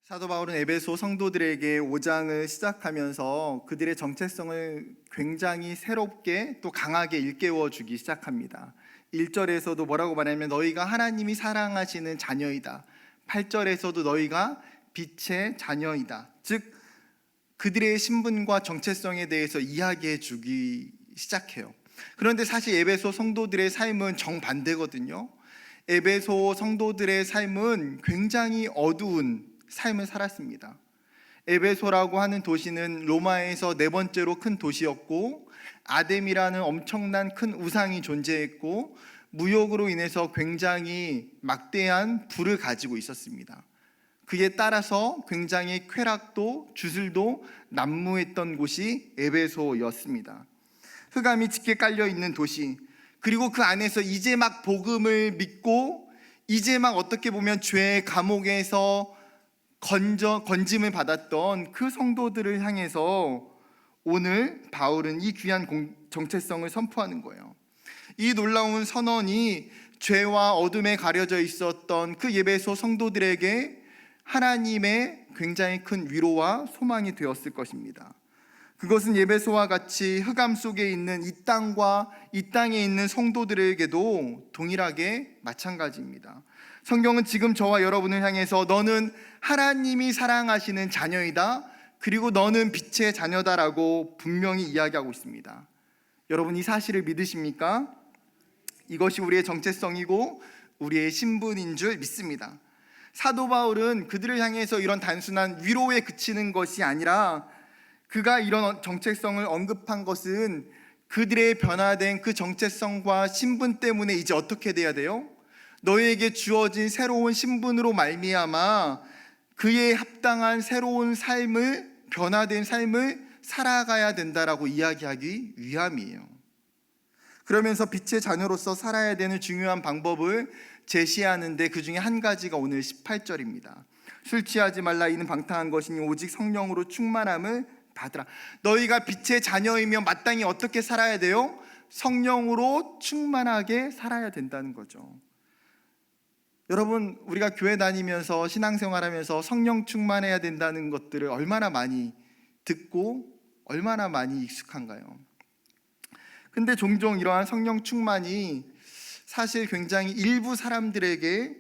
사도 바울은 에베소 성도들에게 5장을 시작하면서 그들의 정체성을 굉장히 새롭게 또 강하게 일깨워 주기 시작합니다. 1절에서도 뭐라고 말하냐면 너희가 하나님이 사랑하시는 자녀이다. 8절에서도 너희가 빛의 자녀이다. 즉 그들의 신분과 정체성에 대해서 이야기해 주기 시작해요. 그런데 사실 에베소 성도들의 삶은 정반대거든요. 에베소 성도들의 삶은 굉장히 어두운 삶을 살았습니다. 에베소라고 하는 도시는 로마에서 네 번째로 큰 도시였고, 아뎀이라는 엄청난 큰 우상이 존재했고, 무역으로 인해서 굉장히 막대한 부를 가지고 있었습니다. 그에 따라서 굉장히 쾌락도 주술도 난무했던 곳이 에베소였습니다. 흑암이 짙게 깔려 있는 도시, 그리고 그 안에서 이제 막 복음을 믿고 이제 막 어떻게 보면 죄의 감옥에서 건짐을 받았던 그 성도들을 향해서 오늘 바울은 이 귀한 정체성을 선포하는 거예요. 이 놀라운 선언이 죄와 어둠에 가려져 있었던 그 에베소 성도들에게 하나님의 굉장히 큰 위로와 소망이 되었을 것입니다. 그것은 에베소와 같이 흑암 속에 있는 이 땅과 이 땅에 있는 성도들에게도 동일하게 마찬가지입니다. 성경은 지금 저와 여러분을 향해서 너는 하나님이 사랑하시는 자녀이다, 그리고 너는 빛의 자녀다라고 분명히 이야기하고 있습니다. 여러분, 이 사실을 믿으십니까? 이것이 우리의 정체성이고 우리의 신분인 줄 믿습니다. 사도 바울은 그들을 향해서 이런 단순한 위로에 그치는 것이 아니라 그가 이런 정체성을 언급한 것은 그들의 변화된 그 정체성과 신분 때문에 이제 어떻게 돼야 돼요? 너희에게 주어진 새로운 신분으로 말미암아 그에 합당한 새로운 삶을, 변화된 삶을 살아가야 된다라고 이야기하기 위함이에요. 그러면서 빛의 자녀로서 살아야 되는 중요한 방법을 제시하는데 그 중에 한 가지가 오늘 18절입니다. 술 취하지 말라, 이는 방탕한 것이니 오직 성령으로 충만함을 받으라. 너희가 빛의 자녀이면 마땅히 어떻게 살아야 돼요? 성령으로 충만하게 살아야 된다는 거죠. 여러분, 우리가 교회 다니면서 신앙생활하면서 성령 충만해야 된다는 것들을 얼마나 많이 듣고 얼마나 많이 익숙한가요? 근데 종종 이러한 성령 충만이 사실 굉장히 일부 사람들에게,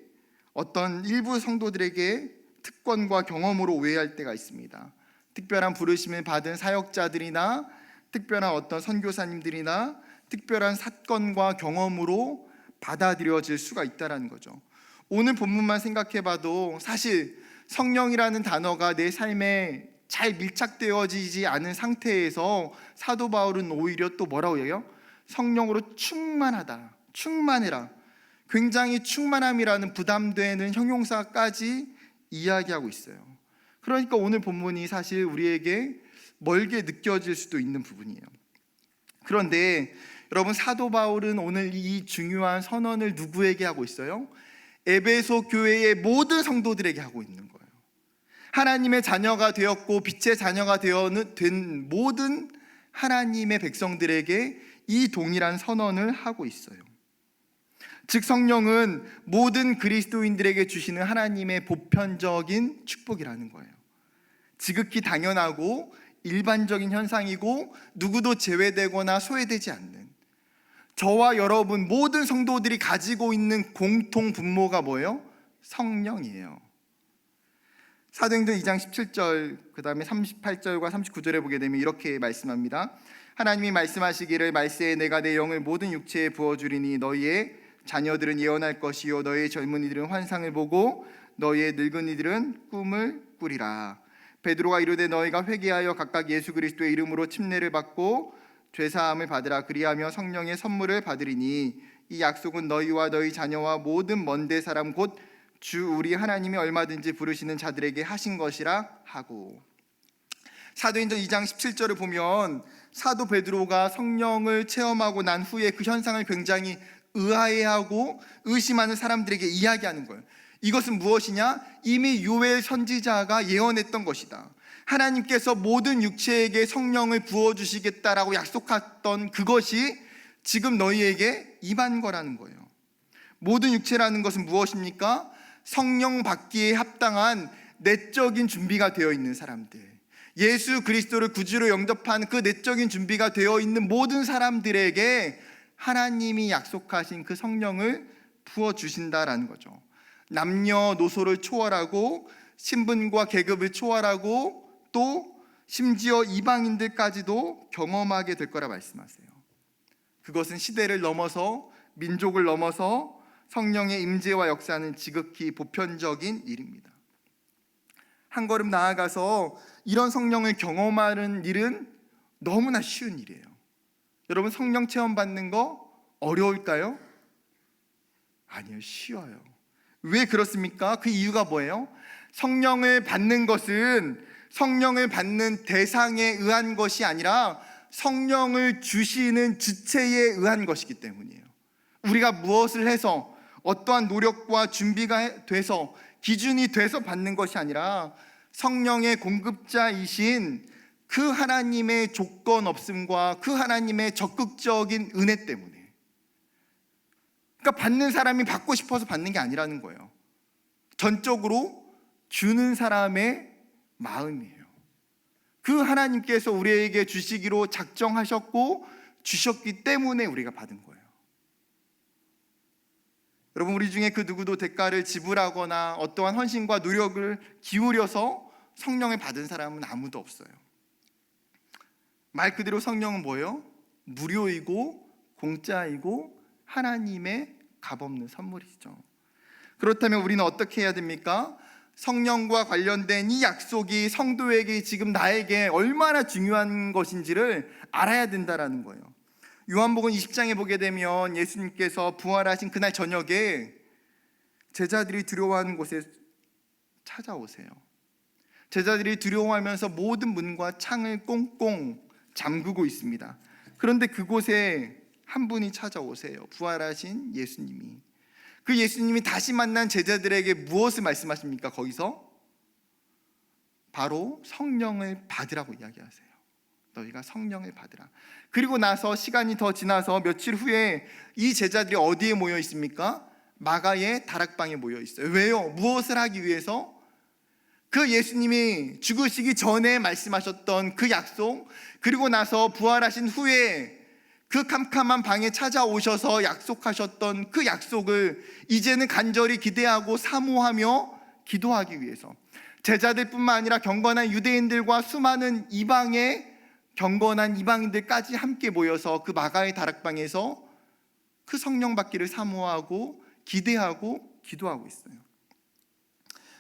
어떤 일부 성도들에게 특권과 경험으로 오해할 때가 있습니다. 특별한 부르심을 받은 사역자들이나 특별한 어떤 선교사님들이나 특별한 사건과 경험으로 받아들여질 수가 있다는 거죠. 오늘 본문만 생각해봐도 사실 성령이라는 단어가 내 삶에 잘 밀착되어지지 않은 상태에서 사도 바울은 오히려 또 뭐라고 해요? 성령으로 충만하다, 충만해라. 굉장히 충만함이라는 부담되는 형용사까지 이야기하고 있어요. 그러니까 오늘 본문이 사실 우리에게 멀게 느껴질 수도 있는 부분이에요. 그런데 여러분, 사도 바울은 오늘 이 중요한 선언을 누구에게 하고 있어요? 에베소 교회의 모든 성도들에게 하고 있는 거예요. 하나님의 자녀가 되었고 빛의 자녀가 된 모든 하나님의 백성들에게 이 동일한 선언을 하고 있어요. 즉 성령은 모든 그리스도인들에게 주시는 하나님의 보편적인 축복이라는 거예요. 지극히 당연하고 일반적인 현상이고 누구도 제외되거나 소외되지 않는, 저와 여러분 모든 성도들이 가지고 있는 공통 분모가 뭐예요? 성령이에요. 사도행전 2장 17절 그 다음에 38절과 39절에 보게 되면 이렇게 말씀합니다. 하나님이 말씀하시기를 말세에 내가 내 영을 모든 육체에 부어주리니 너희의 자녀들은 예언할 것이요 너희의 젊은이들은 환상을 보고 너희의 늙은이들은 꿈을 꾸리라. 베드로가 이르되 너희가 회개하여 각각 예수 그리스도의 이름으로 침례를 받고 죄사함을 받으라. 그리하며 성령의 선물을 받으리니 이 약속은 너희와 너희 자녀와 모든 먼데 사람 곧 주 우리 하나님이 얼마든지 부르시는 자들에게 하신 것이라 하고. 사도행전 2장 17절을 보면 사도 베드로가 성령을 체험하고 난 후에 그 현상을 굉장히 의아해하고 의심하는 사람들에게 이야기하는 거예요. 이것은 무엇이냐? 이미 요엘 선지자가 예언했던 것이다. 하나님께서 모든 육체에게 성령을 부어주시겠다라고 약속했던 그것이 지금 너희에게 임한 거라는 거예요. 모든 육체라는 것은 무엇입니까? 성령 받기에 합당한 내적인 준비가 되어 있는 사람들, 예수 그리스도를 구주로 영접한 그 내적인 준비가 되어 있는 모든 사람들에게 하나님이 약속하신 그 성령을 부어주신다라는 거죠. 남녀노소를 초월하고 신분과 계급을 초월하고 또 심지어 이방인들까지도 경험하게 될 거라 말씀하세요. 그것은 시대를 넘어서 민족을 넘어서 성령의 임재와 역사는 지극히 보편적인 일입니다. 한 걸음 나아가서 이런 성령을 경험하는 일은 너무나 쉬운 일이에요. 여러분, 성령 체험 받는 거 어려울까요? 아니요, 쉬워요. 왜 그렇습니까? 그 이유가 뭐예요? 성령을 받는 것은 성령을 받는 대상에 의한 것이 아니라 성령을 주시는 주체에 의한 것이기 때문이에요. 우리가 무엇을 해서 어떠한 노력과 준비가 돼서 기준이 돼서 받는 것이 아니라 성령의 공급자이신 그 하나님의 조건 없음과 그 하나님의 적극적인 은혜 때문에, 그러니까 받는 사람이 받고 싶어서 받는 게 아니라는 거예요. 전적으로 주는 사람의 마음이에요. 그 하나님께서 우리에게 주시기로 작정하셨고 주셨기 때문에 우리가 받은 거예요. 여러분, 우리 중에 그 누구도 대가를 지불하거나 어떠한 헌신과 노력을 기울여서 성령을 받은 사람은 아무도 없어요. 말 그대로 성령은 뭐예요? 무료이고 공짜이고 하나님의 값없는 선물이죠. 그렇다면 우리는 어떻게 해야 됩니까? 성령과 관련된 이 약속이 성도에게 지금 나에게 얼마나 중요한 것인지를 알아야 된다라는 거예요. 요한복음 20장에 보게 되면 예수님께서 부활하신 그날 저녁에 제자들이 두려워하는 곳에 찾아오세요. 제자들이 두려워하면서 모든 문과 창을 꽁꽁 잠그고 있습니다. 그런데 그곳에 한 분이 찾아오세요. 부활하신 예수님이. 그 예수님이 다시 만난 제자들에게 무엇을 말씀하십니까? 거기서 바로 성령을 받으라고 이야기하세요. 너희가 성령을 받으라. 그리고 나서 시간이 더 지나서 며칠 후에 이 제자들이 어디에 모여 있습니까? 마가의 다락방에 모여 있어요. 왜요? 무엇을 하기 위해서? 그 예수님이 죽으시기 전에 말씀하셨던 그 약속, 그리고 나서 부활하신 후에 그 캄캄한 방에 찾아오셔서 약속하셨던 그 약속을 이제는 간절히 기대하고 사모하며 기도하기 위해서, 제자들뿐만 아니라 경건한 유대인들과 수많은 이방의 경건한 이방인들까지 함께 모여서 그 마가의 다락방에서 그 성령 받기를 사모하고 기대하고 기도하고 있어요.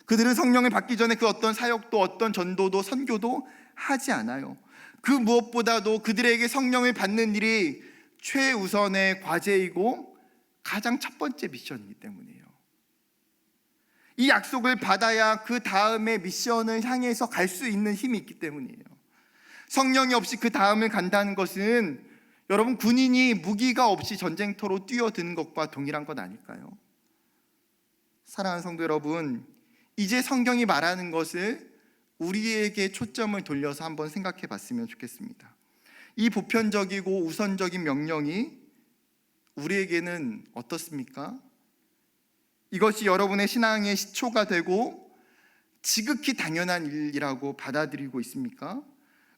그들은 성령을 받기 전에 그 어떤 사역도 어떤 전도도 선교도 하지 않아요. 그 무엇보다도 그들에게 성령을 받는 일이 최우선의 과제이고 가장 첫 번째 미션이기 때문이에요. 이 약속을 받아야 그 다음의 미션을 향해서 갈 수 있는 힘이 있기 때문이에요. 성령이 없이 그 다음을 간다는 것은 여러분, 군인이 무기가 없이 전쟁터로 뛰어드는 것과 동일한 것 아닐까요? 사랑하는 성도 여러분, 이제 성경이 말하는 것을 우리에게 초점을 돌려서 한번 생각해 봤으면 좋겠습니다. 이 보편적이고 우선적인 명령이 우리에게는 어떻습니까? 이것이 여러분의 신앙의 시초가 되고 지극히 당연한 일이라고 받아들이고 있습니까?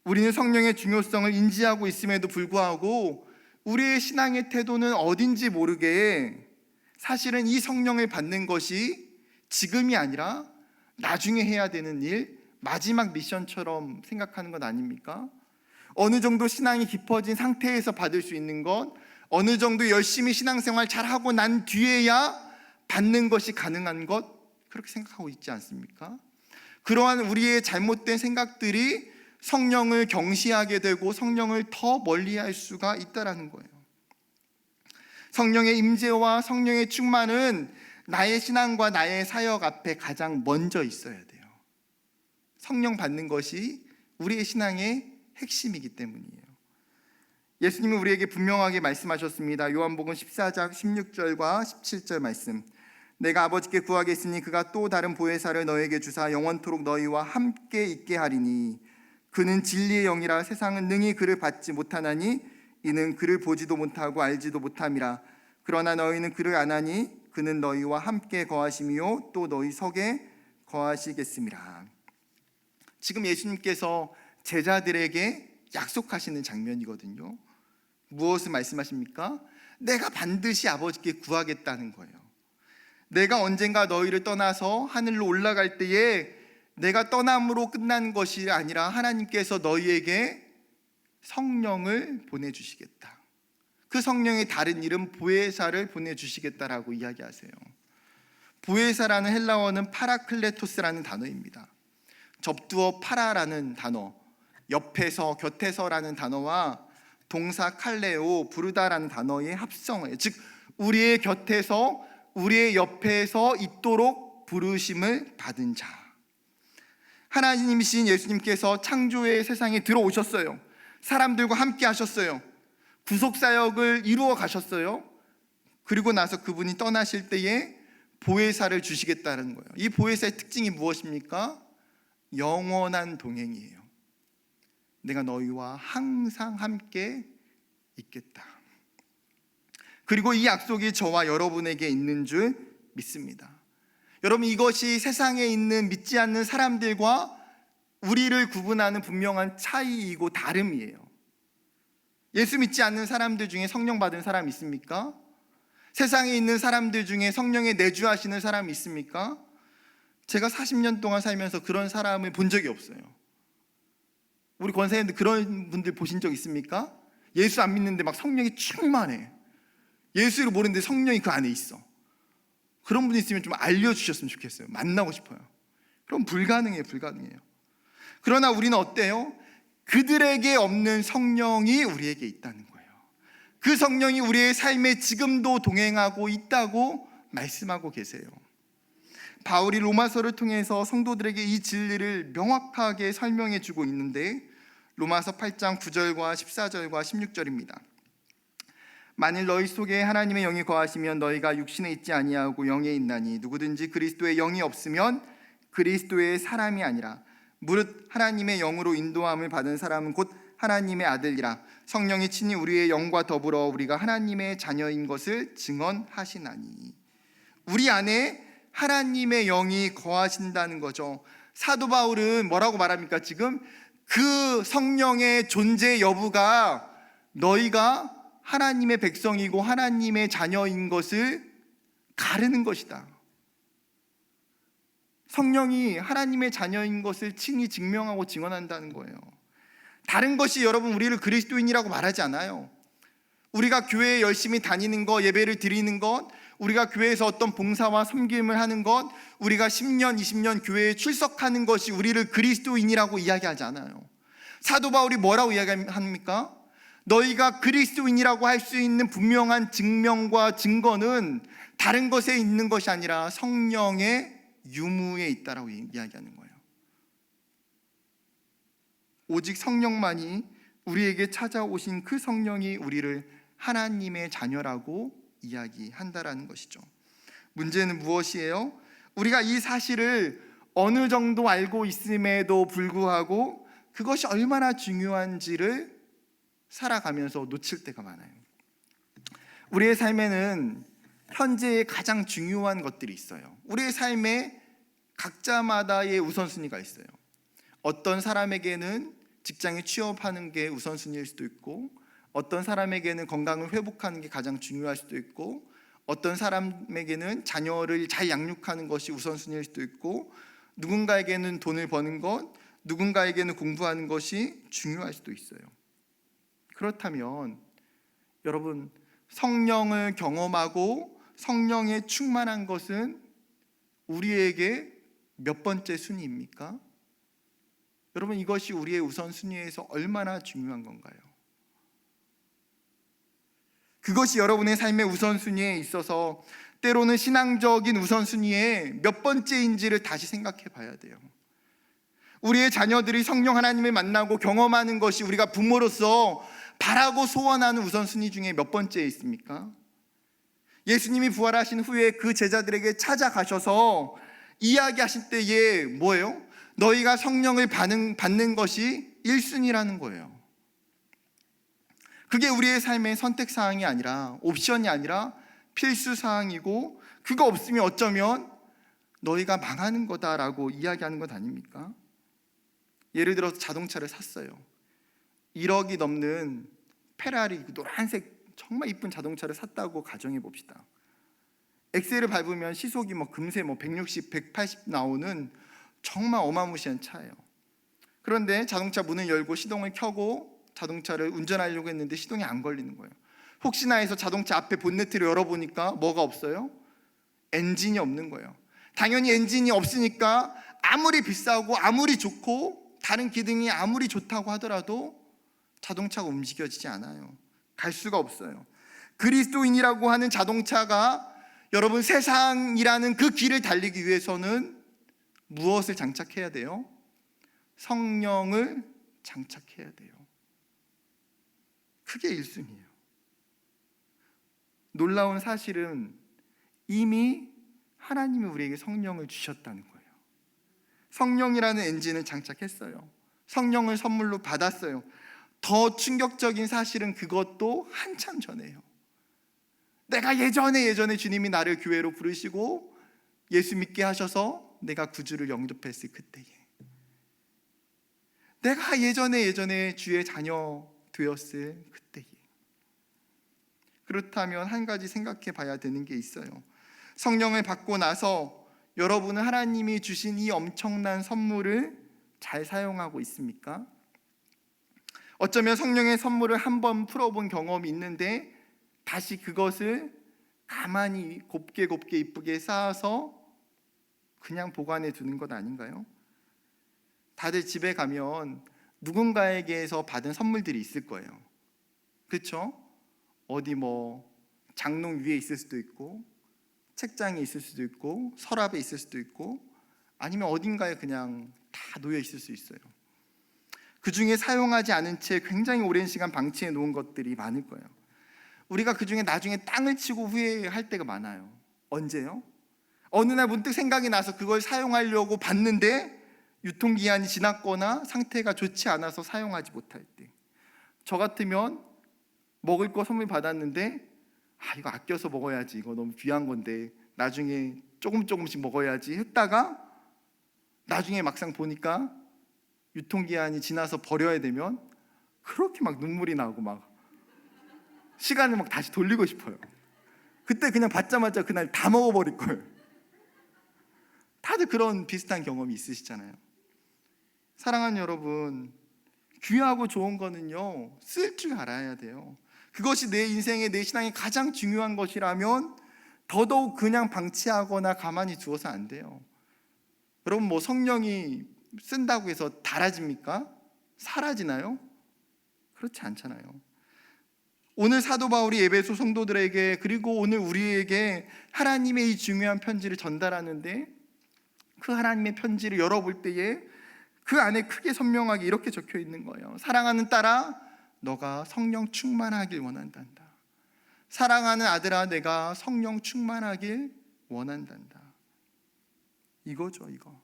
우리는 성령의 중요성을 인지하고 있음에도 불구하고 우리의 신앙의 태도는 어딘지 모르게 사실은 이 성령을 받는 것이 지금이 아니라 나중에 해야 되는 일, 마지막 미션처럼 생각하는 것 아닙니까? 어느 정도 신앙이 깊어진 상태에서 받을 수 있는 것, 어느 정도 열심히 신앙생활 잘하고 난 뒤에야 받는 것이 가능한 것, 그렇게 생각하고 있지 않습니까? 그러한 우리의 잘못된 생각들이 성령을 경시하게 되고 성령을 더 멀리할 수가 있다는 거예요. 성령의 임재와 성령의 충만은 나의 신앙과 나의 사역 앞에 가장 먼저 있어야 돼요. 성령 받는 것이 우리의 신앙의 핵심이기 때문이에요. 예수님은 우리에게 분명하게 말씀하셨습니다. 요한복음 14장 16절과 17절 말씀. 내가 아버지께 구하겠으니 그가 또 다른 보혜사를 너에게 주사 영원토록 너희와 함께 있게 하리니 그는 진리의 영이라 세상은 능히 그를 받지 못하나니 이는 그를 보지도 못하고 알지도 못함이라. 그러나 너희는 그를 아나니 그는 너희와 함께 거하심이요 또 너희 속에 거하시겠습니다. 지금 예수님께서 제자들에게 약속하시는 장면이거든요. 무엇을 말씀하십니까? 내가 반드시 아버지께 구하겠다는 거예요. 내가 언젠가 너희를 떠나서 하늘로 올라갈 때에 내가 떠남으로 끝나는 것이 아니라 하나님께서 너희에게 성령을 보내주시겠다. 그 성령의 다른 이름 보에사를 보내주시겠다라고 이야기하세요. 보에사라는 헬라어는 파라클레토스라는 단어입니다. 접두어 파라라는 단어, 옆에서, 곁에서라는 단어와 동사 칼레오, 부르다라는 단어의 합성어예요. 즉 우리의 곁에서, 우리의 옆에서 있도록 부르심을 받은 자. 하나님이신 예수님께서 창조의 세상에 들어오셨어요. 사람들과 함께 하셨어요. 구속사역을 이루어 가셨어요. 그리고 나서 그분이 떠나실 때에 보혜사를 주시겠다는 거예요. 이 보혜사의 특징이 무엇입니까? 영원한 동행이에요. 내가 너희와 항상 함께 있겠다. 그리고 이 약속이 저와 여러분에게 있는 줄 믿습니다. 여러분, 이것이 세상에 있는 믿지 않는 사람들과 우리를 구분하는 분명한 차이이고 다름이에요. 예수 믿지 않는 사람들 중에 성령 받은 사람 있습니까? 세상에 있는 사람들 중에 성령에 내주하시는 사람 있습니까? 제가 40년 동안 살면서 그런 사람을 본 적이 없어요. 우리 권사님들 그런 분들 보신 적 있습니까? 예수 안 믿는데 막 성령이 충만해. 예수를 모르는데 성령이 그 안에 있어. 그런 분 있으면 좀 알려주셨으면 좋겠어요. 만나고 싶어요. 그럼 불가능해요. 그러나 우리는 어때요? 그들에게 없는 성령이 우리에게 있다는 거예요. 그 성령이 우리의 삶에 지금도 동행하고 있다고 말씀하고 계세요. 바울이 로마서를 통해서 성도들에게 이 진리를 명확하게 설명해 주고 있는데, 로마서 8장 9절과 14절과 16절입니다. 만일 너희 속에 하나님의 영이 거하시면 너희가 육신에 있지 아니하고 영에 있나니, 누구든지 그리스도의 영이 없으면 그리스도의 사람이 아니라 무릇 하나님의 영으로 인도함을 받은 사람은 곧 하나님의 아들이라. 성령이 친히 우리의 영과 더불어 우리가 하나님의 자녀인 것을 증언하시나니. 우리 안에 하나님의 영이 거하신다는 거죠. 사도 바울은 뭐라고 말합니까? 지금 그 성령의 존재 여부가 너희가 하나님의 백성이고 하나님의 자녀인 것을 가르는 것이다. 성령이 하나님의 자녀인 것을 친히 증명하고 증언한다는 거예요. 다른 것이 여러분 우리를 그리스도인이라고 말하지 않아요. 우리가 교회에 열심히 다니는 것, 예배를 드리는 것, 우리가 교회에서 어떤 봉사와 섬김을 하는 것, 우리가 10년, 20년 교회에 출석하는 것이 우리를 그리스도인이라고 이야기하지 않아요. 사도 바울이 뭐라고 이야기합니까? 너희가 그리스도인이라고 할 수 있는 분명한 증명과 증거는 다른 것에 있는 것이 아니라 성령의 유무에 있다라고 이야기하는 거예요. 오직 성령만이, 우리에게 찾아오신 그 성령이 우리를 하나님의 자녀라고 이야기한다라는 것이죠. 문제는 무엇이에요? 우리가 이 사실을 어느 정도 알고 있음에도 불구하고 그것이 얼마나 중요한지를 살아가면서 놓칠 때가 많아요. 우리의 삶에는 현재의 가장 중요한 것들이 있어요. 우리의 삶에 각자마다의 우선순위가 있어요. 어떤 사람에게는 직장에 취업하는 게 우선순위일 수도 있고, 어떤 사람에게는 건강을 회복하는 게 가장 중요할 수도 있고, 어떤 사람에게는 자녀를 잘 양육하는 것이 우선순위일 수도 있고, 누군가에게는 돈을 버는 것, 누군가에게는 공부하는 것이 중요할 수도 있어요. 그렇다면 여러분, 성령을 경험하고 성령에 충만한 것은 우리에게 몇 번째 순위입니까? 여러분, 이것이 우리의 우선순위에서 얼마나 중요한 건가요? 그것이 여러분의 삶의 우선순위에 있어서 때로는 신앙적인 우선순위에 몇 번째인지를 다시 생각해 봐야 돼요. 우리의 자녀들이 성령 하나님을 만나고 경험하는 것이 우리가 부모로서 바라고 소원하는 우선순위 중에 몇 번째에 있습니까? 예수님이 부활하신 후에 그 제자들에게 찾아가셔서 이야기하실 때에 뭐예요? 너희가 성령을 받는 것이 1순위라는 거예요. 그게 우리의 삶의 선택사항이 아니라, 옵션이 아니라 필수사항이고, 그거 없으면 어쩌면 너희가 망하는 거다라고 이야기하는 것 아닙니까? 예를 들어서 자동차를 샀어요. 1억이 넘는 페라리 노란색 정말 이쁜 자동차를 샀다고 가정해 봅시다. 엑셀을 밟으면 시속이 금세 160, 180 나오는 정말 어마무시한 차예요. 그런데 자동차 문을 열고 시동을 켜고 자동차를 운전하려고 했는데 시동이 안 걸리는 거예요. 혹시나 해서 자동차 앞에 본네트를 열어보니까 뭐가 없어요? 엔진이 없는 거예요. 당연히 엔진이 없으니까 아무리 비싸고 아무리 좋고 다른 기능이 아무리 좋다고 하더라도 자동차가 움직여지지 않아요. 갈 수가 없어요. 그리스도인이라고 하는 자동차가 여러분 세상이라는 그 길을 달리기 위해서는 무엇을 장착해야 돼요? 성령을 장착해야 돼요. 그게 1순위예요. 놀라운 사실은 이미 하나님이 우리에게 성령을 주셨다는 거예요. 성령이라는 엔진을 장착했어요. 성령을 선물로 받았어요. 더 충격적인 사실은 그것도 한참 전에요. 내가 예전에 주님이 나를 교회로 부르시고 예수 믿게 하셔서 내가 구주를 영접했을 그때에, 내가 예전에 주의 자녀 되었을 그때에. 그렇다면 한 가지 생각해 봐야 되는 게 있어요. 성령을 받고 나서 여러분은 하나님이 주신 이 엄청난 선물을 잘 사용하고 있습니까? 어쩌면 성령의 선물을 한번 풀어본 경험이 있는데 다시 그것을 가만히 곱게 이쁘게 쌓아서 그냥 보관해 두는 것 아닌가요? 다들 집에 가면 누군가에게서 받은 선물들이 있을 거예요. 그렇죠? 어디 장롱 위에 있을 수도 있고, 책장에 있을 수도 있고, 서랍에 있을 수도 있고, 아니면 어딘가에 그냥 다 놓여 있을 수 있어요. 그 중에 사용하지 않은 채 굉장히 오랜 시간 방치해 놓은 것들이 많을 거예요. 우리가 그 중에 나중에 땅을 치고 후회할 때가 많아요. 언제요? 어느 날 문득 생각이 나서 그걸 사용하려고 봤는데 유통기한이 지났거나 상태가 좋지 않아서 사용하지 못할 때. 저 같으면 먹을 거 선물 받았는데 이거 아껴서 먹어야지, 이거 너무 귀한 건데 나중에 조금씩 먹어야지 했다가 나중에 막상 보니까 유통기한이 지나서 버려야 되면 그렇게 눈물이 나고 시간을 다시 돌리고 싶어요. 그때 그냥 받자마자 그날 다 먹어버릴 걸. 다들 그런 비슷한 경험이 있으시잖아요. 사랑하는 여러분, 귀하고 좋은 거는요 쓸 줄 알아야 돼요. 그것이 내 인생에, 내 신앙에 가장 중요한 것이라면 더더욱 그냥 방치하거나 가만히 두어서 안 돼요. 여러분, 성령이 쓴다고 해서 달아집니까? 사라지나요? 그렇지 않잖아요. 오늘 사도 바울이 에베소 성도들에게, 그리고 오늘 우리에게 하나님의 이 중요한 편지를 전달하는데, 그 하나님의 편지를 열어볼 때에 그 안에 크게 선명하게 이렇게 적혀 있는 거예요. 사랑하는 딸아, 너가 성령 충만하길 원한단다. 사랑하는 아들아, 내가 성령 충만하길 원한단다. 이거죠, 이거.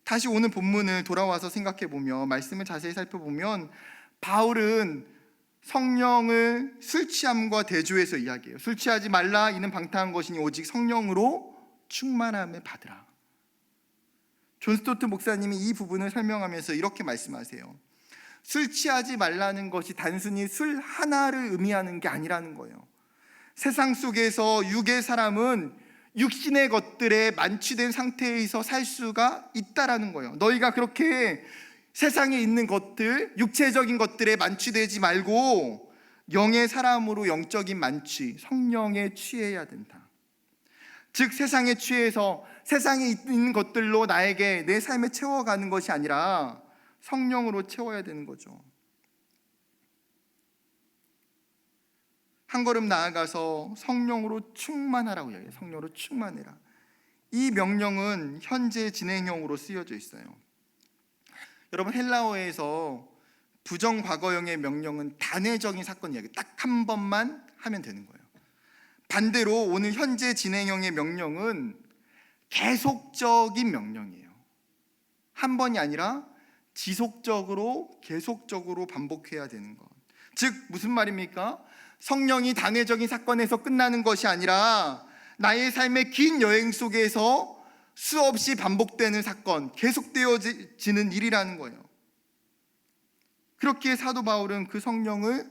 다시 오늘 본문을 돌아와서 생각해 보면, 말씀을 자세히 살펴보면 바울은 성령을 술 취함과 대조해서 이야기해요. 술 취하지 말라, 이는 방탕한 것이니 오직 성령으로 충만함을 받으라. 존 스토트 목사님이 이 부분을 설명하면서 이렇게 말씀하세요. 술 취하지 말라는 것이 단순히 술 하나를 의미하는 게 아니라는 거예요. 세상 속에서 육의 사람은 육신의 것들에 만취된 상태에서 살 수가 있다라는 거예요. 너희가 그렇게 세상에 있는 것들, 육체적인 것들에 만취되지 말고 영의 사람으로 영적인 만취, 성령에 취해야 된다. 즉 세상에 취해서 세상에 있는 것들로 나에게 내 삶에 채워가는 것이 아니라 성령으로 채워야 되는 거죠. 한 걸음 나아가서 성령으로 충만하라고 이야기해요. 성령으로 충만해라. 이 명령은 현재 진행형으로 쓰여져 있어요. 여러분, 헬라어에서 부정과거형의 명령은 단회적인 사건 이야기, 딱 한 번만 하면 되는 거예요. 반대로 오늘 현재 진행형의 명령은 계속적인 명령이에요. 한 번이 아니라 지속적으로 계속적으로 반복해야 되는 것. 즉 무슨 말입니까? 성령이 단회적인 사건에서 끝나는 것이 아니라 나의 삶의 긴 여행 속에서 수없이 반복되는 사건, 계속되어지는 일이라는 거예요. 그렇기에 사도 바울은 그 성령을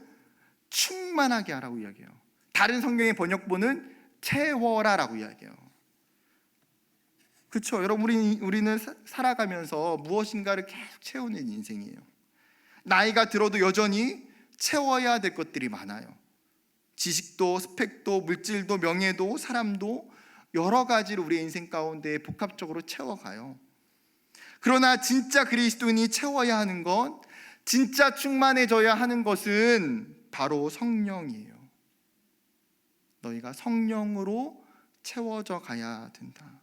충만하게 하라고 이야기해요. 다른 성경의 번역본은 채워라라고 이야기해요. 그렇죠? 여러분, 우리는 살아가면서 무엇인가를 계속 채우는 인생이에요. 나이가 들어도 여전히 채워야 될 것들이 많아요. 지식도, 스펙도, 물질도, 명예도, 사람도 여러 가지로 우리의 인생 가운데 복합적으로 채워가요. 그러나 진짜 그리스도인이 채워야 하는 것, 진짜 충만해져야 하는 것은 바로 성령이에요. 너희가 성령으로 채워져 가야 된다.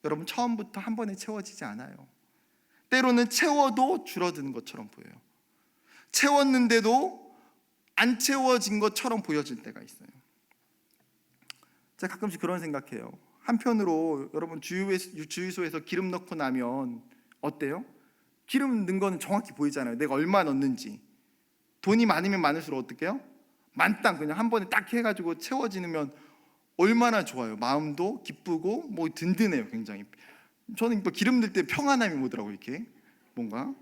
여러분, 처음부터 한 번에 채워지지 않아요. 때로는 채워도 줄어드는 것처럼 보여요. 채웠는데도 안 채워진 것처럼 보여질 때가 있어요. 제가 가끔씩 그런 생각해요. 한편으로 여러분, 주유소에서 기름 넣고 나면 어때요? 기름 넣은 거는 정확히 보이잖아요. 내가 얼마 넣는지. 돈이 많으면 많을수록 어떻게 해요? 만땅 그냥 한 번에 딱 해가지고 채워지면 얼마나 좋아요. 마음도 기쁘고 뭐 든든해요. 굉장히. 저는 기름 넣을 때 평안함이 오더라고요. 이렇게 뭔가.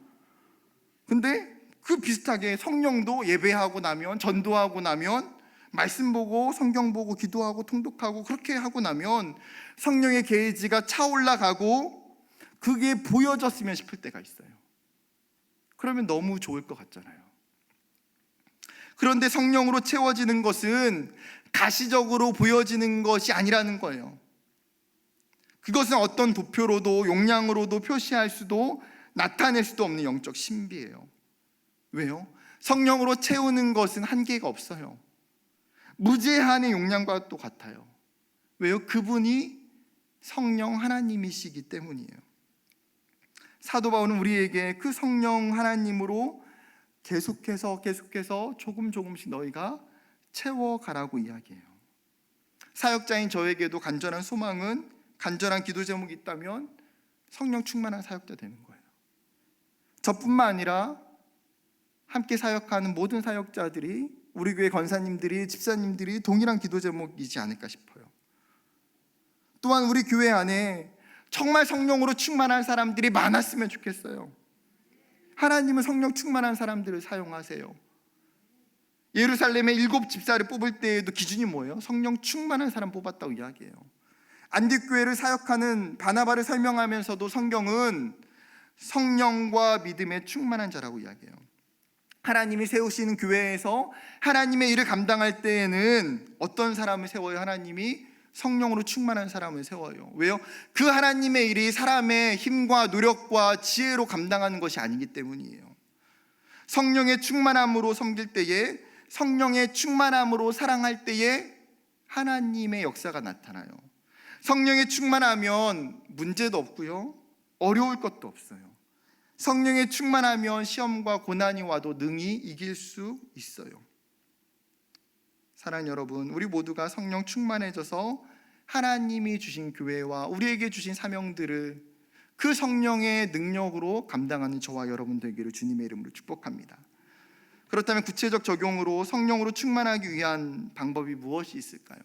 근데 그 비슷하게 성령도 예배하고 나면, 전도하고 나면, 말씀 보고 성경 보고 기도하고 통독하고 그렇게 하고 나면 성령의 게이지가 차올라가고 그게 보여졌으면 싶을 때가 있어요. 그러면 너무 좋을 것 같잖아요. 그런데 성령으로 채워지는 것은 가시적으로 보여지는 것이 아니라는 거예요. 그것은 어떤 도표로도 용량으로도 표시할 수도 나타낼 수도 없는 영적 신비예요. 왜요? 성령으로 채우는 것은 한계가 없어요. 무제한의 용량과 또 같아요. 왜요? 그분이 성령 하나님이시기 때문이에요. 사도 바울은 우리에게 그 성령 하나님으로 계속해서 조금씩 너희가 채워가라고 이야기해요. 사역자인 저에게도 간절한 소망은, 간절한 기도 제목이 있다면 성령 충만한 사역자 되는 거예요. 저뿐만 아니라 함께 사역하는 모든 사역자들이, 우리 교회 권사님들이, 집사님들이 동일한 기도 제목이지 않을까 싶어요. 또한 우리 교회 안에 정말 성령으로 충만한 사람들이 많았으면 좋겠어요. 하나님은 성령 충만한 사람들을 사용하세요. 예루살렘에 7 집사를 뽑을 때에도 기준이 뭐예요? 성령 충만한 사람 뽑았다고 이야기해요. 안디교회를 사역하는 바나바를 설명하면서도 성경은 성령과 믿음에 충만한 자라고 이야기해요. 하나님이 세우시는 교회에서 하나님의 일을 감당할 때에는 어떤 사람을 세워요? 하나님이 성령으로 충만한 사람을 세워요. 왜요? 그 하나님의 일이 사람의 힘과 노력과 지혜로 감당하는 것이 아니기 때문이에요. 성령의 충만함으로 섬길 때에, 성령의 충만함으로 사랑할 때에 하나님의 역사가 나타나요. 성령의 충만하면 문제도 없고요, 어려울 것도 없어요. 성령의 충만하면 시험과 고난이 와도 능히 이길 수 있어요. 사랑하는 여러분, 우리 모두가 성령 충만해져서 하나님이 주신 교회와 우리에게 주신 사명들을 그 성령의 능력으로 감당하는 저와 여러분 되기를 주님의 이름으로 축복합니다. 그렇다면 구체적 적용으로 성령으로 충만하기 위한 방법이 무엇이 있을까요?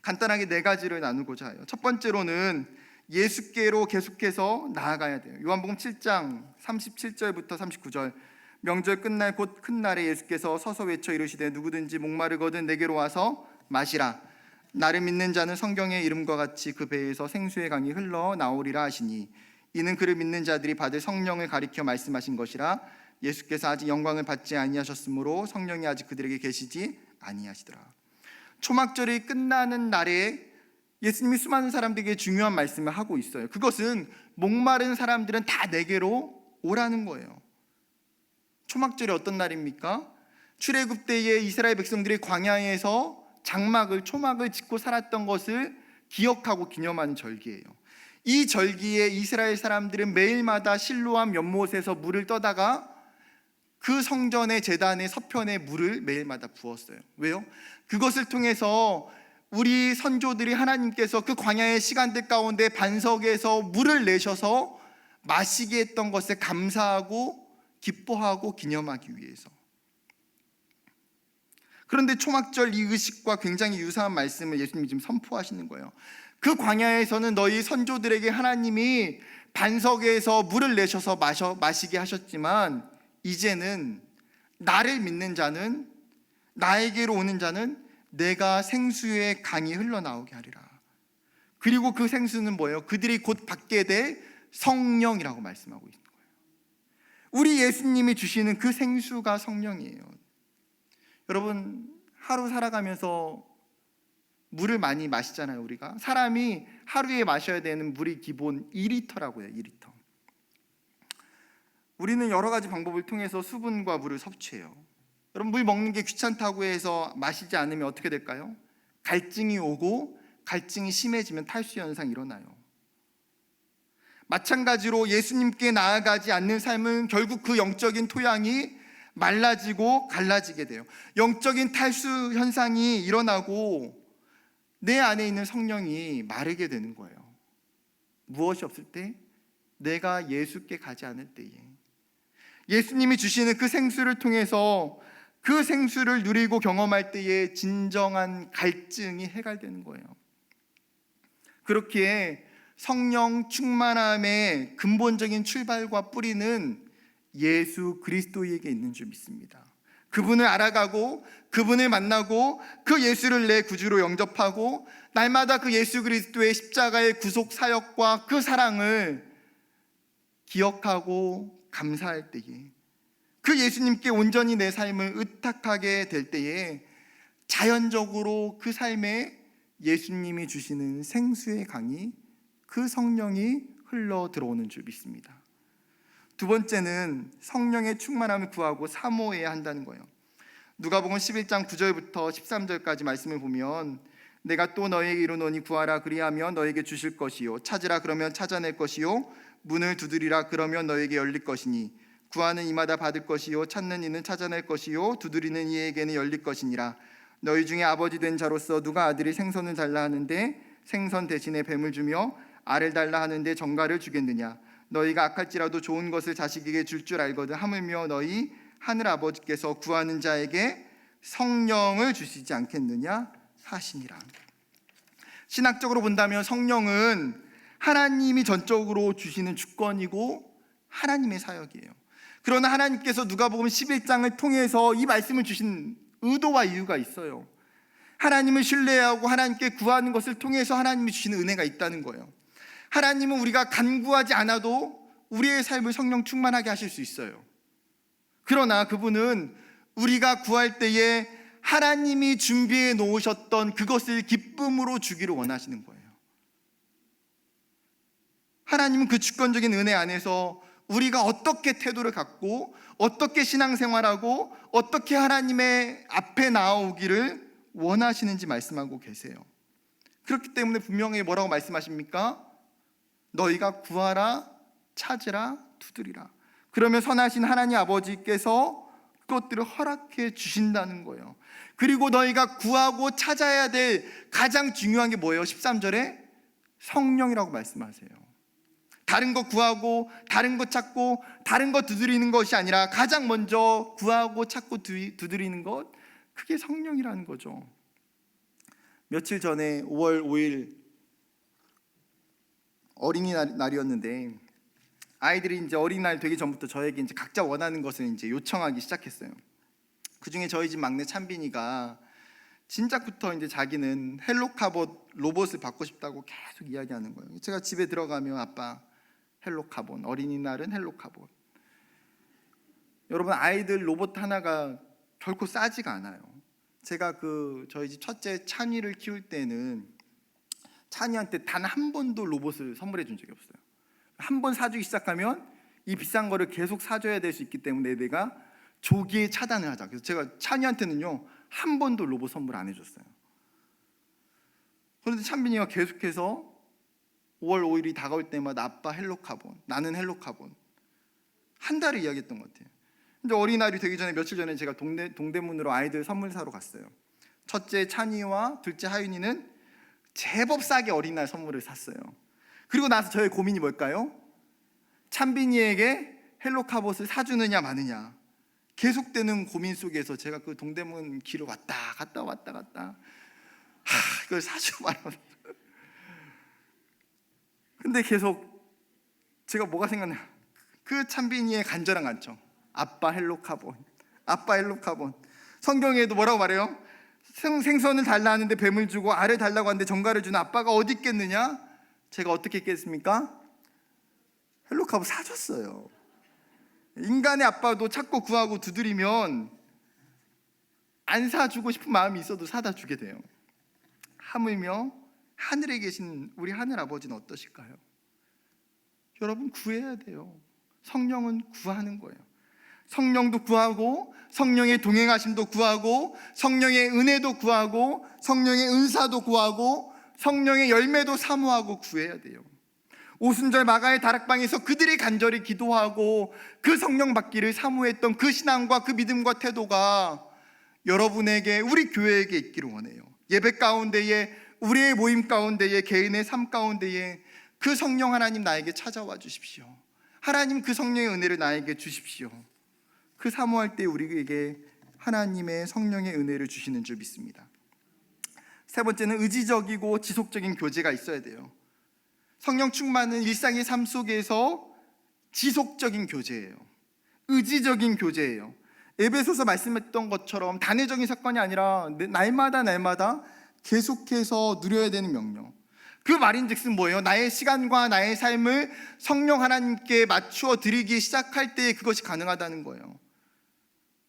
간단하게 4가지를 나누고자 해요. 첫 번째로는 예수께로 계속해서 나아가야 돼요. 요한복음 7장 37절부터 39절, 명절 끝날 곧 큰 날에 예수께서 서서 외쳐 이르시되 누구든지 목마르거든 내게로 와서 마시라. 나를 믿는 자는 성경의 이름과 같이 그 배에서 생수의 강이 흘러나오리라 하시니 이는 그를 믿는 자들이 받을 성령을 가리켜 말씀하신 것이라. 예수께서 아직 영광을 받지 아니하셨으므로 성령이 아직 그들에게 계시지 아니하시더라. 초막절이 끝나는 날에 예수님이 수많은 사람들에게 중요한 말씀을 하고 있어요. 그것은 목마른 사람들은 다 내게로 오라는 거예요. 초막절이 어떤 날입니까? 출애굽 때에 이스라엘 백성들이 광야에서 초막을 짓고 살았던 것을 기억하고 기념하는 절기예요. 이 절기에 이스라엘 사람들은 매일마다 실로암 연못에서 물을 떠다가 그 성전의 제단의 서편에 물을 매일마다 부었어요. 왜요? 그것을 통해서 우리 선조들이 하나님께서 그 광야의 시간들 가운데 반석에서 물을 내셔서 마시게 했던 것에 감사하고 기뻐하고 기념하기 위해서. 그런데 초막절 이 의식과 굉장히 유사한 말씀을 예수님이 지금 선포하시는 거예요. 그 광야에서는 너희 선조들에게 하나님이 반석에서 물을 내셔서 마시게 하셨지만, 이제는 나를 믿는 자는, 나에게로 오는 자는 내가 생수의 강이 흘러나오게 하리라. 그리고 그 생수는 뭐예요? 그들이 곧 받게 될 성령이라고 말씀하고 있는 거예요. 우리 예수님이 주시는 그 생수가 성령이에요. 여러분, 하루 살아가면서 물을 많이 마시잖아요. 우리가 사람이 하루에 마셔야 되는 물이 기본 2리터라고 해요. 2리터. 우리는 여러 가지 방법을 통해서 수분과 물을 섭취해요. 여러분, 물 먹는 게 귀찮다고 해서 마시지 않으면 어떻게 될까요? 갈증이 오고, 갈증이 심해지면 탈수 현상이 일어나요. 마찬가지로 예수님께 나아가지 않는 삶은 결국 그 영적인 토양이 말라지고 갈라지게 돼요. 영적인 탈수 현상이 일어나고 내 안에 있는 성령이 마르게 되는 거예요. 무엇이 없을 때? 내가 예수께 가지 않을 때에. 예수님이 주시는 그 생수를 통해서 그 생수를 누리고 경험할 때에 진정한 갈증이 해갈되는 거예요. 그렇기에 성령 충만함의 근본적인 출발과 뿌리는 예수 그리스도에게 있는 줄 믿습니다. 그분을 알아가고, 그분을 만나고, 그 예수를 내 구주로 영접하고, 날마다 그 예수 그리스도의 십자가의 구속 사역과 그 사랑을 기억하고 감사할 때에, 그 예수님께 온전히 내 삶을 의탁하게 될 때에 자연적으로 그 삶에 예수님이 주시는 생수의 강이, 그 성령이 흘러 들어오는 줄 믿습니다. 두 번째는 성령의 충만함을 구하고 사모해야 한다는 거예요. 누가복음 11장 9절부터 13절까지 말씀을 보면, 내가 또 너에게 이르노니 구하라 그리하면 너에게 주실 것이요, 찾으라 그러면 찾아낼 것이요, 문을 두드리라 그러면 너에게 열릴 것이니, 구하는 이마다 받을 것이요, 찾는 이는 찾아낼 것이요, 두드리는 이에게는 열릴 것이니라. 너희 중에 아버지 된 자로서 누가 아들이 생선을 달라 하는데 생선 대신에 뱀을 주며 알을 달라 하는데 정갈을 주겠느냐? 너희가 악할지라도 좋은 것을 자식에게 줄 줄 알거든. 하물며 너희 하늘 아버지께서 구하는 자에게 성령을 주시지 않겠느냐 하시니라. 신학적으로 본다면 성령은 하나님이 전적으로 주시는 주권이고 하나님의 사역이에요. 그러나 하나님께서 누가복음 11장을 통해서 이 말씀을 주신 의도와 이유가 있어요. 하나님을 신뢰하고 하나님께 구하는 것을 통해서 하나님이 주시는 은혜가 있다는 거예요. 하나님은 우리가 간구하지 않아도 우리의 삶을 성령 충만하게 하실 수 있어요. 그러나 그분은 우리가 구할 때에 하나님이 준비해 놓으셨던 그것을 기쁨으로 주기를 원하시는 거예요. 하나님은 그 주권적인 은혜 안에서 우리가 어떻게 태도를 갖고, 어떻게 신앙생활하고, 어떻게 하나님의 앞에 나아오기를 원하시는지 말씀하고 계세요. 그렇기 때문에 분명히 뭐라고 말씀하십니까? 너희가 구하라, 찾으라, 두드리라. 그러면 선하신 하나님 아버지께서 그것들을 허락해 주신다는 거예요. 그리고 너희가 구하고 찾아야 될 가장 중요한 게 뭐예요? 13절에 성령이라고 말씀하세요. 다른 거 구하고, 다른 거 찾고, 다른 거 두드리는 것이 아니라 가장 먼저 구하고 찾고 두드리는 것, 그게 성령이라는 거죠. 며칠 전에 5월 5일 어린이날이었는데, 아이들이 이제 어린이날 되기 전부터 저에게 이제 각자 원하는 것을 이제 요청하기 시작했어요. 그 중에 저희 집 막내 찬빈이가 진작부터 이제 자기는 헬로카봇 로봇을 받고 싶다고 계속 이야기하는 거예요. 제가 집에 들어가면 아빠 헬로카봇, 어린이날은 헬로카봇. 여러분, 아이들 로봇 하나가 결코 싸지가 않아요. 제가 저희 집 첫째 찬이를 키울 때는 찬이한테 단 한 번도 로봇을 선물해 준 적이 없어요. 한 번 사주기 시작하면 이 비싼 거를 계속 사줘야 될 수 있기 때문에 내가 조기에 차단을 하자. 그래서 제가 찬이한테는요 한 번도 로봇 선물 안 해줬어요. 그런데 찬빈이가 계속해서 5월 5일이 다가올 때마다 아빠 헬로카본, 나는 헬로카본, 한 달을 이야기했던 것 같아요. 근데 어린이날이 되기 전에 며칠 전에 제가 동대문으로 아이들 선물 사러 갔어요. 첫째 찬이와 둘째 하윤이는 제법 싸게 어린이날 선물을 샀어요. 그리고 나서 저의 고민이 뭘까요? 찬빈이에게 헬로카봇을 사주느냐 마느냐. 계속되는 고민 속에서 제가 그 동대문 길을 왔다 갔다 이걸 사주고 말았어요. 근데 계속 제가 뭐가 생각나요? 그 찬빈이의 간절한 간청. 아빠 헬로카본. 성경에도 뭐라고 말해요? 생선을 달라 하는데 뱀을 주고 알을 달라고 하는데 정갈을 주는 아빠가 어디 있겠느냐? 제가 어떻게 했겠습니까? 헬로카본 사줬어요. 인간의 아빠도 찾고 구하고 두드리면 안 사주고 싶은 마음이 있어도 사다 주게 돼요. 하물며 하늘에 계신 우리 하늘 아버지는 어떠실까요? 여러분, 구해야 돼요. 성령은 구하는 거예요. 성령도 구하고, 성령의 동행하심도 구하고, 성령의 은혜도 구하고, 성령의 은사도 구하고, 성령의 열매도 사모하고 구해야 돼요. 오순절 마가의 다락방에서 그들이 간절히 기도하고 그 성령 받기를 사모했던 그 신앙과 그 믿음과 태도가 여러분에게, 우리 교회에게 있기를 원해요. 예배 가운데에, 우리의 모임 가운데에, 개인의 삶 가운데에 그 성령 하나님 나에게 찾아와 주십시오. 하나님 그 성령의 은혜를 나에게 주십시오. 그 사모할 때 우리에게 하나님의 성령의 은혜를 주시는 줄 믿습니다. 세 번째는 의지적이고 지속적인 교제가 있어야 돼요. 성령 충만은 일상의 삶 속에서 지속적인 교제예요. 의지적인 교제예요. 에베소서 말씀했던 것처럼 단회적인 사건이 아니라 날마다 계속해서 누려야 되는 명령. 그 말인즉슨 뭐예요? 나의 시간과 나의 삶을 성령 하나님께 맞추어 드리기 시작할 때 그것이 가능하다는 거예요.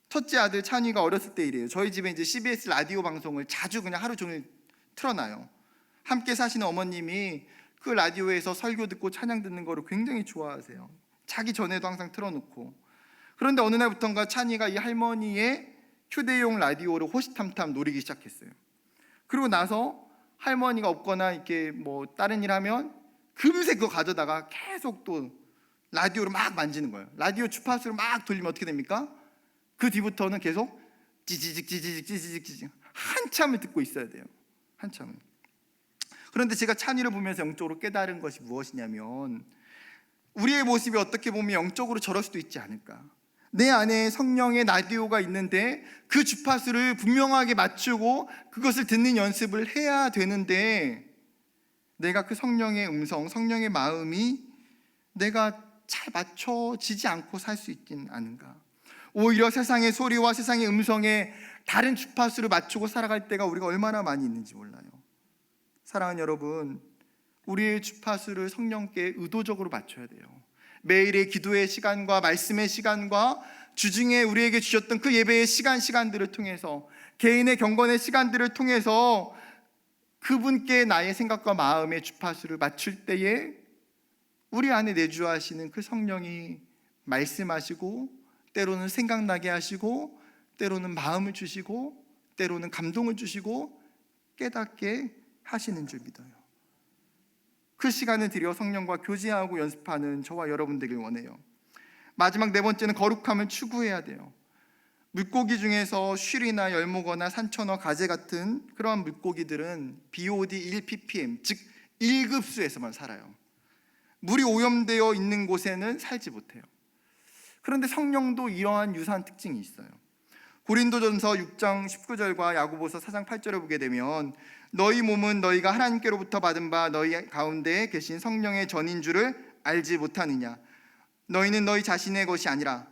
첫째 아들 찬이가 어렸을 때 이래요. 저희 집에 이제 CBS 라디오 방송을 자주 그냥 하루 종일 틀어놔요. 함께 사시는 어머님이 그 라디오에서 설교 듣고 찬양 듣는 거를 굉장히 좋아하세요. 자기 전에도 항상 틀어놓고. 그런데 어느 날부턴가 찬이가 이 할머니의 휴대용 라디오를 호시탐탐 노리기 시작했어요. 그리고 나서 할머니가 없거나 이렇게 뭐 다른 일 하면 금세 그거 가져다가 계속 또 라디오를 막 만지는 거예요. 라디오 주파수를 막 돌리면 어떻게 됩니까? 그 뒤부터는 계속 찌지직 한참을 듣고 있어야 돼요. 한참을. 그런데 제가 찬이를 보면서 영적으로 깨달은 것이 무엇이냐면, 우리의 모습이 어떻게 보면 영적으로 저럴 수도 있지 않을까. 내 안에 성령의 라디오가 있는데 그 주파수를 분명하게 맞추고 그것을 듣는 연습을 해야 되는데, 내가 그 성령의 음성, 성령의 마음이 내가 잘 맞춰지지 않고 살 수 있긴 않은가. 오히려 세상의 소리와 세상의 음성에 다른 주파수를 맞추고 살아갈 때가 우리가 얼마나 많이 있는지 몰라요. 사랑하는 여러분, 우리의 주파수를 성령께 의도적으로 맞춰야 돼요. 매일의 기도의 시간과 말씀의 시간과 주중에 우리에게 주셨던 그 예배의 시간들을 통해서, 개인의 경건의 시간들을 통해서 그분께 나의 생각과 마음의 주파수를 맞출 때에 우리 안에 내주하시는 그 성령이 말씀하시고, 때로는 생각나게 하시고, 때로는 마음을 주시고, 때로는 감동을 주시고 깨닫게 하시는 줄 믿어요. 그 시간을 들여 성령과 교제하고 연습하는 저와 여러분 되길 원해요. 마지막 네 번째는 거룩함을 추구해야 돼요. 물고기 중에서 쉬리나 열무거나 산천어, 가재 같은 그러한 물고기들은 BOD 1ppm, 즉 1급수에서만 살아요. 물이 오염되어 있는 곳에는 살지 못해요. 그런데 성령도 이러한 유사한 특징이 있어요. 고린도전서 6장 19절과 야고보서 4장 8절을 보게 되면, 너희 몸은 너희가 하나님께로부터 받은 바 너희 가운데에 계신 성령의 전인 줄을 알지 못하느냐. 너희는 너희 자신의 것이 아니라,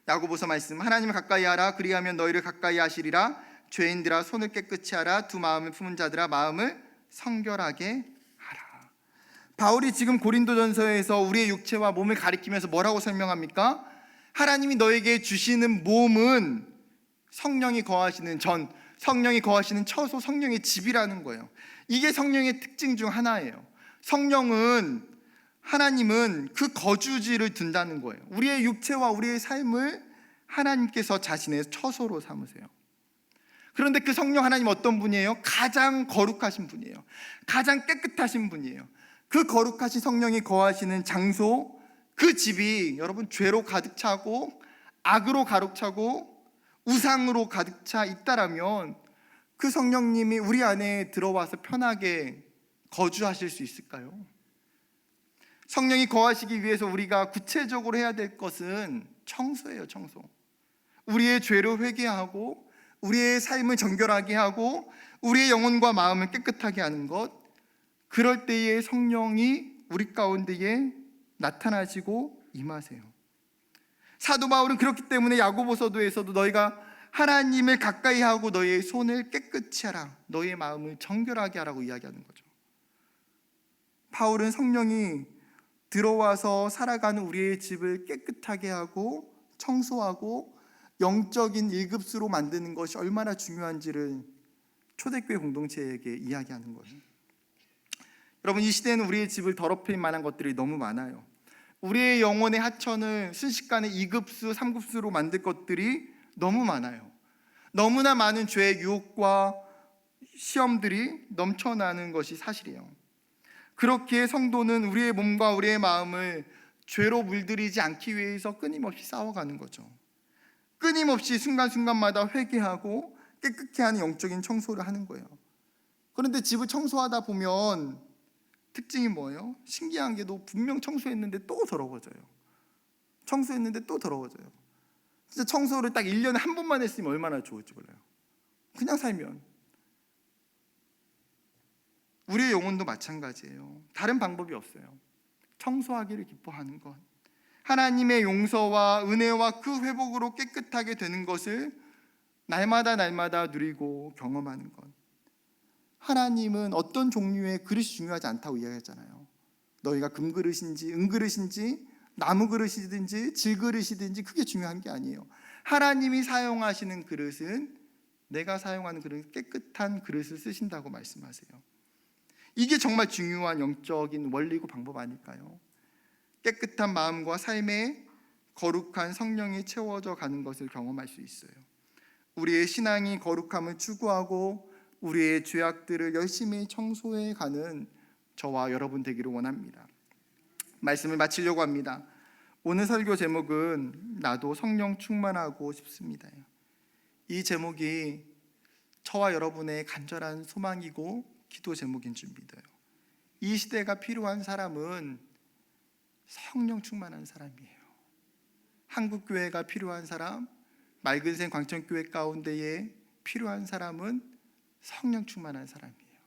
야고보서 말씀, 하나님을 가까이 하라. 그리하면 너희를 가까이 하시리라. 죄인들아 손을 깨끗이 하라. 두 마음을 품은 자들아 마음을 성결하게 하라. 바울이 지금 고린도전서에서 우리의 육체와 몸을 가리키면서 뭐라고 설명합니까? 하나님이 너에게 주시는 몸은 성령이 거하시는 전, 성령이 거하시는 처소, 성령의 집이라는 거예요. 이게 성령의 특징 중 하나예요. 성령은, 하나님은 그 거주지를 둔다는 거예요. 우리의 육체와 우리의 삶을 하나님께서 자신의 처소로 삼으세요. 그런데 그 성령 하나님 어떤 분이에요? 가장 거룩하신 분이에요. 가장 깨끗하신 분이에요. 그 거룩하신 성령이 거하시는 장소, 그 집이 여러분 죄로 가득 차고 악으로 가득 차고 우상으로 가득 차 있다라면 그 성령님이 우리 안에 들어와서 편하게 거주하실 수 있을까요? 성령이 거하시기 위해서 우리가 구체적으로 해야 될 것은 청소예요. 청소. 우리의 죄를 회개하고 우리의 삶을 정결하게 하고 우리의 영혼과 마음을 깨끗하게 하는 것. 그럴 때에 성령이 우리 가운데에 나타나시고 임하세요. 사도 바울은 그렇기 때문에 야고보서도에서도 너희가 하나님을 가까이 하고 너희의 손을 깨끗이 하라, 너희의 마음을 정결하게 하라고 이야기하는 거죠. 바울은 성령이 들어와서 살아가는 우리의 집을 깨끗하게 하고 청소하고 영적인 1급수로 만드는 것이 얼마나 중요한지를 초대교회 공동체에게 이야기하는 거예요. 여러분, 이 시대에는 우리의 집을 더럽힐 만한 것들이 너무 많아요. 우리의 영혼의 하천을 순식간에 2급수, 3급수로 만들 것들이 너무 많아요. 너무나 많은 죄의 유혹과 시험들이 넘쳐나는 것이 사실이에요. 그렇기에 성도는 우리의 몸과 우리의 마음을 죄로 물들이지 않기 위해서 끊임없이 싸워가는 거죠. 끊임없이 순간순간마다 회개하고 깨끗게 하는 영적인 청소를 하는 거예요. 그런데 집을 청소하다 보면 특징이 뭐예요? 신기한 게도 분명 청소했는데 또 더러워져요. 청소했는데 또 더러워져요. 진짜 청소를 딱 1년에 한 번만 했으면 얼마나 좋을지 몰라요. 그냥 살면. 우리의 영혼도 마찬가지예요. 다른 방법이 없어요. 청소하기를 기뻐하는 것, 하나님의 용서와 은혜와 그 회복으로 깨끗하게 되는 것을 날마다 누리고 경험하는 것. 하나님은 어떤 종류의 그릇이 중요하지 않다고 이야기했잖아요. 너희가 금그릇인지 은그릇인지 나무 그릇이든지 질그릇이든지 그게 중요한 게 아니에요. 하나님이 사용하시는 그릇은 내가 사용하는 그릇, 깨끗한 그릇을 쓰신다고 말씀하세요. 이게 정말 중요한 영적인 원리고 방법 아닐까요? 깨끗한 마음과 삶에 거룩한 성령이 채워져 가는 것을 경험할 수 있어요. 우리의 신앙이 거룩함을 추구하고 우리의 죄악들을 열심히 청소해 가는 저와 여러분 되기를 원합니다. 말씀을 마치려고 합니다. 오늘 설교 제목은 나도 성령 충만하고 싶습니다. 이 제목이 저와 여러분의 간절한 소망이고 기도 제목인 줄 믿어요. 이 시대가 필요한 사람은 성령 충만한 사람이에요. 한국교회가 필요한 사람, 맑은샘 광천교회 가운데에 필요한 사람은 성령 충만한 사람이에요.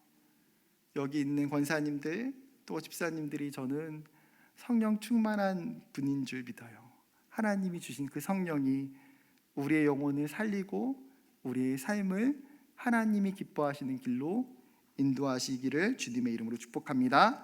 여기 있는 권사님들 또 집사님들이 저는 성령 충만한 분인 줄 믿어요. 하나님이 주신 그 성령이 우리의 영혼을 살리고 우리의 삶을 하나님이 기뻐하시는 길로 인도하시기를 주님의 이름으로 축복합니다.